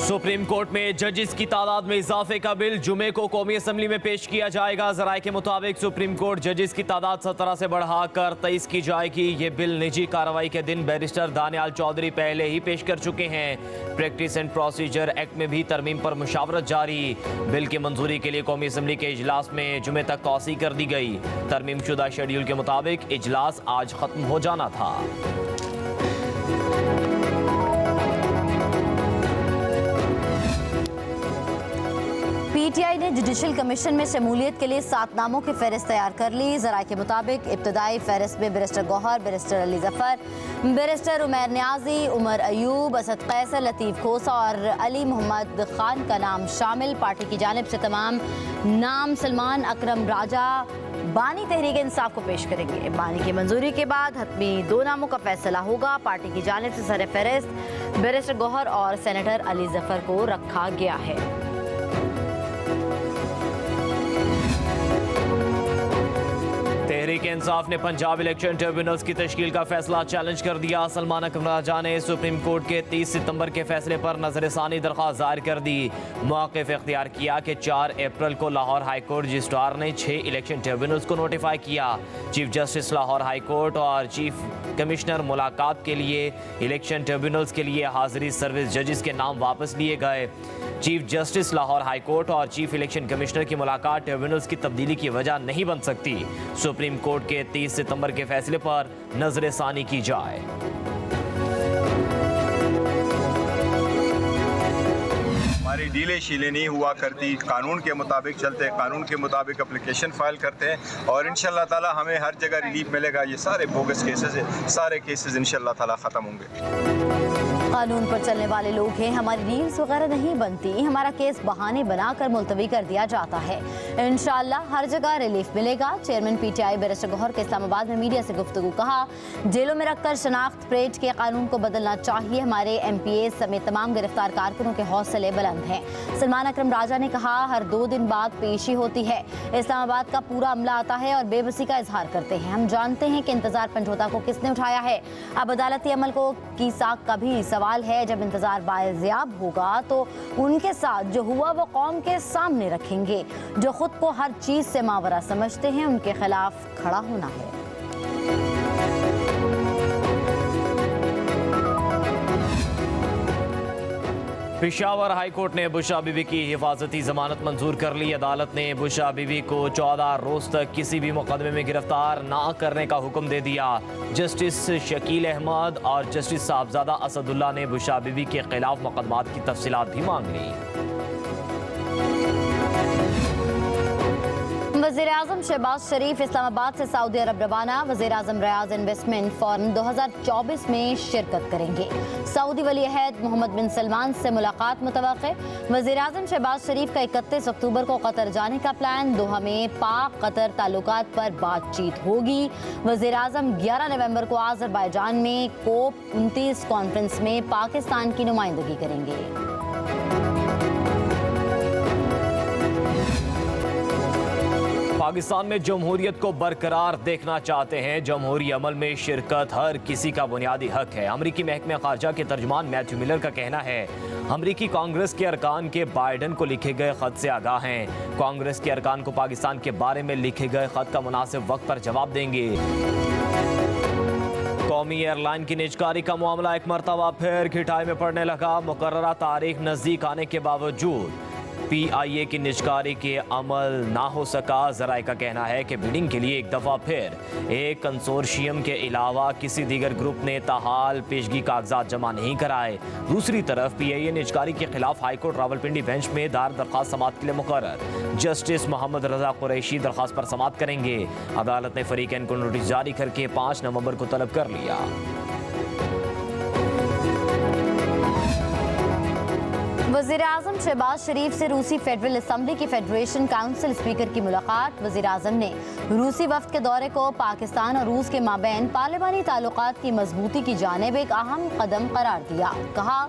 Supreme court में जजेस की तादाद में इजाफे का बिल जुमे को कौमी असम्बली में पेश किया जाएगा। जराये के मुताबिक सुप्रीम कोर्ट जजेस की तादाद 17 से बढ़ाकर 23 की जाएगी। ये बिल निजी कार्रवाई के दिन बैरिस्टर दानियाल चौधरी पहले ही पेश कर चुके हैं। प्रैक्टिस एंड प्रोसीजर एक्ट में भी तरमीम पर मुशावरत जारी। बिल की मंजूरी के लिए कौमी असम्बली के इजलास में जुमे तक तौसी कर दी गई। तरमीम शुदा शेड्यूल के मुताबिक इजलास आज खत्म हो जाना था। पीटीआई ने जुडिशल कमीशन में शमूलियत के लिए 7 नामों की फहरिस्त तैयार कर ली। जराये के मुताबिक इब्तदाई फहरिस्त में barrister Gohar, barrister Ali Zafar, barrister Umair Niazi, Omar Ayub, Asad Qaiser, Latif Khosa और अली मोहम्मद खान का नाम शामिल। पार्टी की जानिब से तमाम नाम सलमान अकरम राजा बानी तहरीक इंसाफ को पेश करेंगे। बानी की मंजूरी के बाद हतमी 2 नामों का फैसला होगा। पार्टी की जानिब से सर फहरिस्त बैरिस्टर गौहर और सेनेटर अली जफर को रखा गया है। तहरीक इंसाफ ने पंजाब इलेक्शन ट्रिब्यूनल्स की तश्कील का फैसला चैलेंज कर दिया। सलमान अकरम राजा ने सुप्रीम कोर्ट के 30 सितंबर के फैसले पर नजरसानी दरख्वास्त दायर कर दी। मौक़िफ़ इख्तियार किया कि 4 अप्रैल को लाहौर हाई कोर्ट रजिस्ट्रार ने 6 इलेक्शन ट्रिब्यूनल्स को नोटिफाई किया। Chief justice Lahore high court और चीफ कमिश्नर मुलाकात के लिए इलेक्शन ट्रिब्यूनल्स के लिए हाजिरी सर्विस जजेस के नाम वापस लिए गए। Chief justice Lahore high court और चीफ इलेक्शन कमिश्नर की मुलाकात ट्रिब्यूनल्स की तब्दीली की वजह नहीं बन सकती। सुप्रीम कोर्ट के 30 सितंबर के फैसले पर नजरसानी की जाए। हमारी डीले शीले नहीं हुआ करती, कानून के मुताबिक चलते, कानून के मुताबिक एप्लीकेशन फाइल करते हैं और इंशाल्लाह ताला हमें हर जगह रिलीफ मिलेगा। ये सारे बोगस केसेस हैं, सारे केसेस इंशाल्लाह ताला ख़त्म होंगे। कानून पर चलने वाले लोग हैं, हमारी रील्स वगैरह नहीं बनती, हमारा केस बहाने बनाकर मुलतवी कर दिया जाता है। इंशाल्लाह हर जगह रिलीफ मिलेगा। चेयरमैन पीटीआई बैरिस्टर गौहर के इस्लामाबाद में मीडिया से गुफ्तगू। कहा, जेलों में रखकर शनाख्त परेड के कानून को बदलना चाहिए। हमारे एमपीए समेत तमाम गिरफ्तार कारकुनों के हौसले बुलंद हैं। सलमान अकरम राजा ने कहा, हर 2 दिन बाद पेशी होती है, इस्लामाबाद का पूरा अमला आता है और बेबसी का इजहार करते हैं। हम जानते हैं कि इंतजार पंजोता को किसने उठाया है। अब अदालती अमल को की साख का भी सवाल है। जब इंतजार बायजियाब होगा तो उनके साथ जो हुआ वो कौम के सामने रखेंगे। जो खुद को हर चीज से मावरा समझते हैं उनके खिलाफ खड़ा होना है। पेशावर हाई कोर्ट ने बुशरा बीबी की हिफाजती जमानत मंजूर कर ली। अदालत ने बुशरा बीबी को 14 रोज तक किसी भी मुकदमे में गिरफ्तार ना करने का हुक्म दे दिया। जस्टिस शकील अहमद और जस्टिस साहबजादा असदुल्ला ने बुशरा बीबी के खिलाफ मुकदमात की तफसीलात भी मांग ली। वज़ीर-ए-आज़म शहबाज शरीफ इस्लामाबाद से सऊदी अरब रवाना। वज़ीर-ए-आज़म रियाज इन्वेस्टमेंट फोरम 2024 में शिरकत करेंगे। सऊदी वली अहद मोहम्मद बिन सलमान से मुलाकात मुतवक्के। वज़ीर-ए-आज़म शहबाज शरीफ का 31 अक्टूबर को कतर जाने का प्लान। दोहा में पाक कतर ताल्लुकात पर बातचीत होगी। वज़ीर-ए-आज़म 11 नवंबर को अज़रबैजान में COP 29 कॉन्फ्रेंस में पाकिस्तान की नुमाइंदगी करेंगे। पाकिस्तान में जमहूरियत को बरकरार देखना चाहते हैं। जमहूरी अमल में शिरकत हर किसी का बुनियादी हक है। अमरीकी महकमे खारजा के तर्जुमान मैथ्यू मिलर का कहना है, अमरीकी कांग्रेस के अरकान के बाइडन को लिखे गए खत से आगाह हैं। कांग्रेस के अरकान को पाकिस्तान के बारे में लिखे गए खत का मुनासिब वक्त पर जवाब देंगे। कौमी एयरलाइन की निजकारी का मामला एक मरतबा फिर खिटाई में पड़ने लगा। मुकर्ररा तारीख नज़दीक आने के बावजूद PIA की निजकारी के अमल ना हो सका। जराये का कहना है कि बिडिंग के लिए एक दफ़ा फिर एक कंसोर्शियम के अलावा किसी दीगर ग्रुप ने ताहाल पेशगी कागजात जमा नहीं कराए। दूसरी तरफ PIA निजकारी के खिलाफ हाईकोर्ट रावलपिंडी बेंच में दायर दरख्वास्त समाअत के लिए मुकर्रर। जस्टिस मोहम्मद रजा कुरैशी दरख्वास्त पर समाअत करेंगे। अदालत ने फरीकैन को नोटिस जारी करके 5 नवंबर को तलब कर लिया। वज़ीर-ए-आज़म शहबाज शरीफ से रूसी फेडरल असम्बली की फेडरेशन काउंसिल स्पीकर की मुलाकात। वज़ीर-ए-आज़म ने रूसी वफ्द के दौरे को पाकिस्तान और रूस के माबैन पार्लिमानी ताल्लुकात की मजबूती की जानिब एक अहम कदम करार दिया। कहा,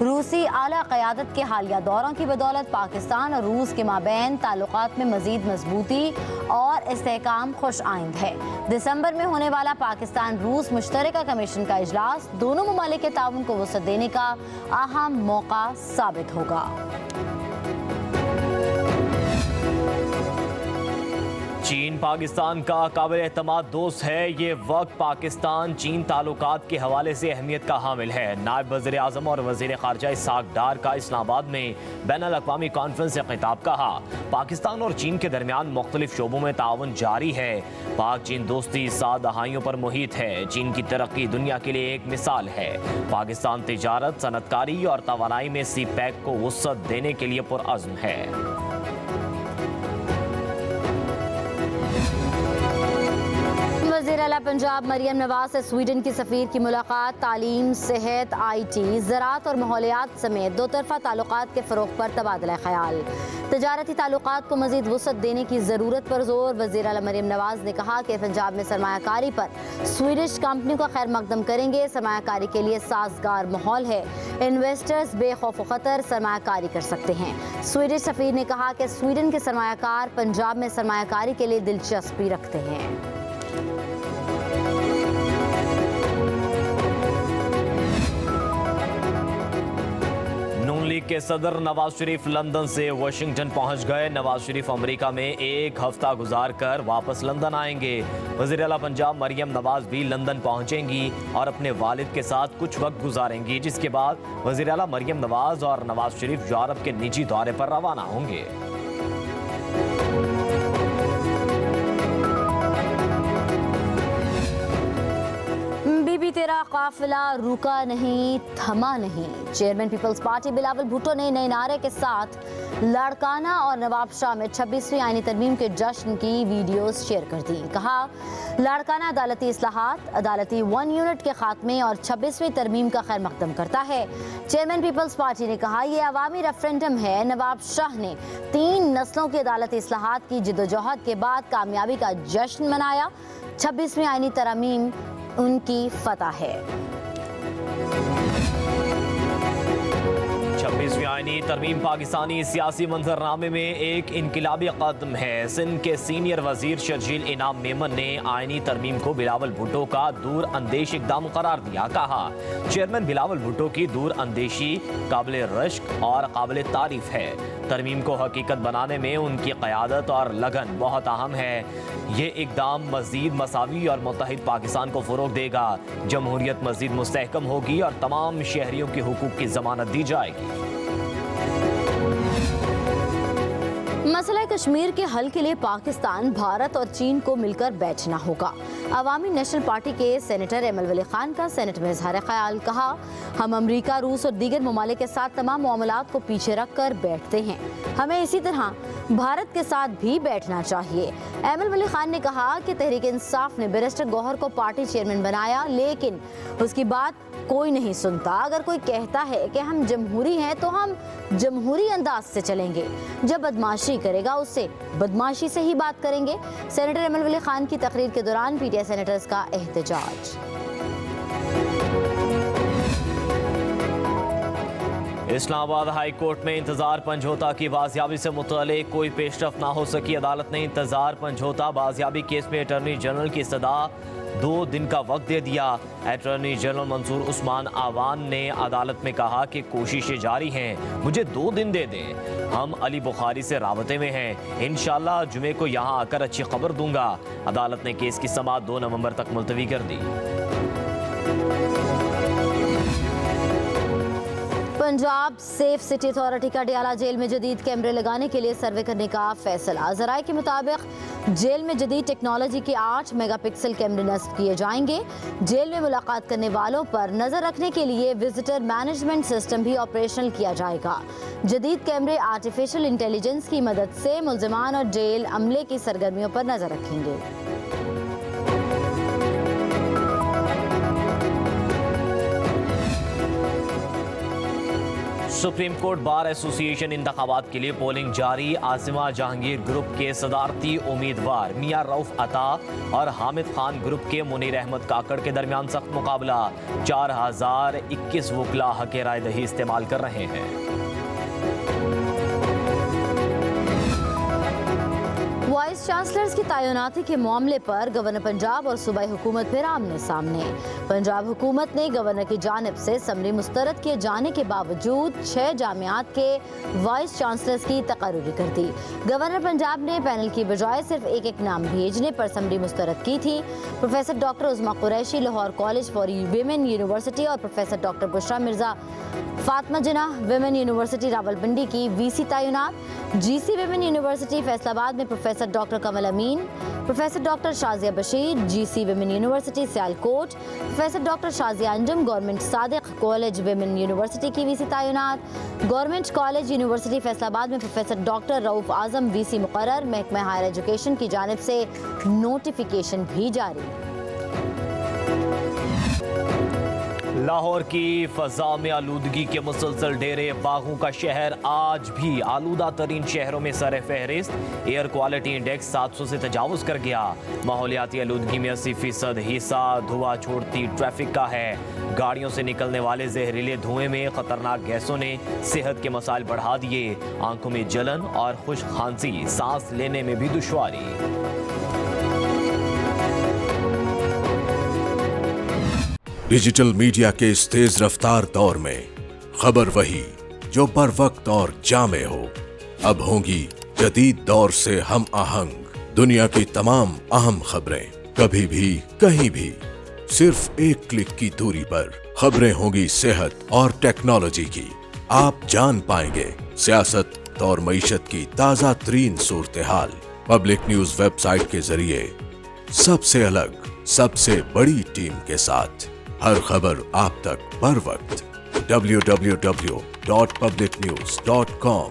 रूसी आला क़यादत के हालिया दौरों की बदौलत पाकिस्तान और रूस के माबैन ताल्लुकात में मज़ीद मजबूती और इस्तेहकाम खुश आइंद है। दिसंबर में होने वाला पाकिस्तान रूस मुश्तरका कमीशन का इजलास दोनों ममालिक के ताउन को वसअत देने का अहम मौका साबित होगा। चीन पाकिस्तान का काबिल एतमाद दोस्त है। ये वक्त पाकिस्तान चीन ताल्लुकात के हवाले से अहमियत का हामिल है। नायब वज़ीर आज़म और वज़ीर ख़ारजा इसहाक़ डार का इस्लामाबाद में बैनुल अक़वामी कॉन्फ्रेंस से खिताब कहा। पाकिस्तान और चीन के दरमियान मुख्तलिफ शोबों में ताउन जारी है। पाक चीन दोस्ती 7 दहाइयों पर मुहित है। चीन की तरक्की दुनिया के लिए एक मिसाल है। पाकिस्तान तिजारत, सनअतकारी और तवानाई में सी पैक को वुसअत देने के लिए पुरअज़्म है। वज़ीर आला पंजाब मरियम नवाज से स्वीडन की सफ़ीर की मुलाकात तालीम, सेहत, IT, ज़राअत और माहौलियात समेत दो तरफ़ा ताल्लुकात के फ़रोग़ पर तबादला ख्याल। तजारती ताल्लुकात को मज़ीद वुसअत देने की ज़रूरत पर जोर। वज़ीर आला मरियम नवाज ने कहा कि पंजाब में सरमायाकारी पर स्वीडिश कंपनी का खैर मकदम करेंगे। सरमायाकारी के लिए साजगार माहौल है। इन्वेस्टर्स बेखौफ ख़तर सरमायाकारी कर सकते हैं। स्वीडिश सफ़ीर ने कहा कि स्वीडन के सरमायाकार पंजाब में सरमायाकारी के लिए दिलचस्पी रखते हैं। नून लीग के सदर नवाज शरीफ लंदन से वाशिंगटन पहुंच गए। नवाज शरीफ अमेरिका में एक हफ्ता गुजार कर वापस लंदन आएंगे। वज़ीर आला पंजाब मरियम नवाज भी लंदन पहुंचेंगी और अपने वालिद के साथ कुछ वक्त गुजारेंगी, जिसके बाद वज़ीर आला मरियम नवाज और नवाज शरीफ यूरोप के निजी दौरे पर रवाना होंगे। बीबी तेरा काफिला रुका नहीं, थमा नहीं। Chairman People's Party Bilawal Bhutto ने नए नारे के साथ लाड़काना और नवाब शाह में 26वीं आईनी तरमीम के जश्न की वीडियोस शेयर कर दी। कहा, लाड़काना अदालती इस्लाहात, अदालती 1 यूनिट के खात्मे और 26वीं तरमीम का खैर मकदम करता है। चेयरमैन पीपल्स पार्टी ने कहा, यह अवामी रेफरेंडम है। नवाब शाह ने 3 नस्लों की अदालती इस्लाहात की जिद्दोजहद के बाद कामयाबी का जश्न मनाया। 26वीं आईनी तरमीम उनकी फतह है। 26वीं आईनी तरमीम पाकिस्तानी सियासी मंजरनामे में एक इनकलाबी कदम है। सिंध के सीनियर वजीर शर्जील इनाम मेमन ने आईनी तरमीम को बिलावल भुट्टो का दूर अंदेश इकदाम करार दिया। कहा, चेयरमैन बिलावल भुट्टो की दूर अंदेशी काबिल रश्क और काबिल तारीफ है। तरमीम को हकीकत बनाने में उनकी क़यादत और लगन बहुत अहम है। ये इकदाम मज़ीद मसावी और मुत्तहिद पाकिस्तान को फ़रोग़ देगा। जमहूरियत मज़ीद मुस्तहकम होगी और तमाम शहरियों के हुकूक की ज़मानत दी जाएगी। मसला कश्मीर के हल के लिए पाकिस्तान, भारत और चीन को मिलकर बैठना होगा। अवामी नेशनल पार्टी के सेनेटर एमएल वली खान का सेनेट में इजहार ख्याल। कहा, हम अमरीका, रूस और दीगर ममालिक के साथ तमाम मामलात को पीछे रख कर बैठते हैं। हमें इसी तरह भारत के साथ भी बैठना चाहिए। एमएल वली खान ने कहा कि तहरीक इंसाफ ने बैरिस्टर गौहर को पार्टी चेयरमैन बनाया, लेकिन उसकी बात कोई नहीं सुनता। अगर कोई कहता है कि हम जमहूरी हैं तो हम जमहूरी अंदाज से चलेंगे। जब बदमाशी करेगा उससे बदमाशी से ही बात करेंगे। सेनेटर एमएल वली खान की तकरीर के दौरान पीटीआई सेनेटर्स का एहतजाज। इस्लामाबाद हाई कोर्ट में इंतजार पंजोता की बाजियाबी से मुतल्लिक कोई पेशरफ ना हो सकी। अदालत ने इंतजार पंजोता बाजियाबी केस में अटॉर्नी जनरल की सदा 2 दिन का वक्त दे दिया। अटॉर्नी जनरल मंसूर उस्मान आवान ने अदालत में कहा कि कोशिशें जारी हैं, मुझे 2 दिन दे दें। हम अली बुखारी से राबते में हैं, इंशाल्लाह जुमे को यहाँ आकर अच्छी खबर दूंगा। अदालत ने केस की समाअत 2 नवंबर तक मुलतवी कर दी। पंजाब सेफ सिटी अथॉरिटी का डियाला जेल में जदीद कैमरे लगाने के लिए सर्वे करने का फैसला। ज़राए के मुताबिक जेल में जदीद टेक्नोलॉजी के 8 मेगापिक्सल कैमरे नस्ब किए जाएंगे। जेल में मुलाकात करने वालों पर नजर रखने के लिए विजिटर मैनेजमेंट सिस्टम भी ऑपरेशनल किया जाएगा। जदीद कैमरे आर्टिफिशियल इंटेलिजेंस की मदद से मुल्ज़िमान और जेल अमले की सरगर्मियों पर नजर रखेंगे। सुप्रीम कोर्ट बार एसोसिएशन इंतखाबात के लिए पोलिंग जारी। आसिमा जहांगीर ग्रुप के सदारती उम्मीदवार मियां रऊफ अता और हामिद खान ग्रुप के मुनीर अहमद काकड़ के दरमियान सख्त मुकाबला। 4021 वकला हक राय दही इस्तेमाल कर रहे हैं। वाइस चांसलर्स की तैनाती के मामले पर गवर्नर पंजाब और सूबाई हुकूमत फिर आमने सामने। पंजाब हुकूमत ने गवर्नर की जानिब से समरी मुस्तरद किए जाने के बावजूद 6 जामियात के वाइस चांसलर्स की तकर्री कर दी। गवर्नर पंजाब ने पैनल की बजाय सिर्फ एक नाम भेजने पर समरी मुस्तरद की थी। Professor doctor Uzma Qureshi Lahore college for women university और professor doctor Bushra Mirza Fatima Jinnah women university Rawalpindi की वीसी तैनात। जीसी विमेन यूनिवर्सिटी फैसलाबाद में professor doctor Kamal Amin, professor doctor Shazia Bashir. GC women university Sialkot professor doctor Shazia Anjum government Sadiq college women university की वीसी तैनात। गवर्नमेंट कॉलेज यूनिवर्सिटी फैसलाबाद में professor doctor Rauf Azam VC मुकर्रर। महकमा higher education की जानिब से नोटिफिकेशन भी जारी। लाहौर की फजा में आलूदगी के मुसलसल डेरे, बागों का शहर आज भी आलूदा तरीन शहरों में सर फहरिस्त। एयर क्वालिटी इंडेक्स 700 से तजावुज कर गया। माहौलियाती आलूदगी में 80% हिस्सा धुआं छोड़ती ट्रैफिक का है। गाड़ियों से निकलने वाले जहरीले धुएं में खतरनाक गैसों ने सेहत के मसाइल बढ़ा दिए। आंखों में जलन और खुश खांसी, सांस लेने में भी दुश्वारी। डिजिटल मीडिया के इस तेज रफ्तार दौर में खबर वही जो बर वक्त और जामे हो। अब होंगी जदीद दौर से हम आहंग। दुनिया की तमाम अहम खबरें कभी भी कहीं भी सिर्फ एक क्लिक की दूरी पर। खबरें होंगी सेहत और टेक्नोलॉजी की। आप जान पाएंगे सियासत और मईशत की ताजा तरीन सूरत हाल। पब्लिक न्यूज वेबसाइट के जरिए सबसे अलग, सबसे बड़ी टीम के साथ हर खबर आप तक बर वक्त। www.publicnews.com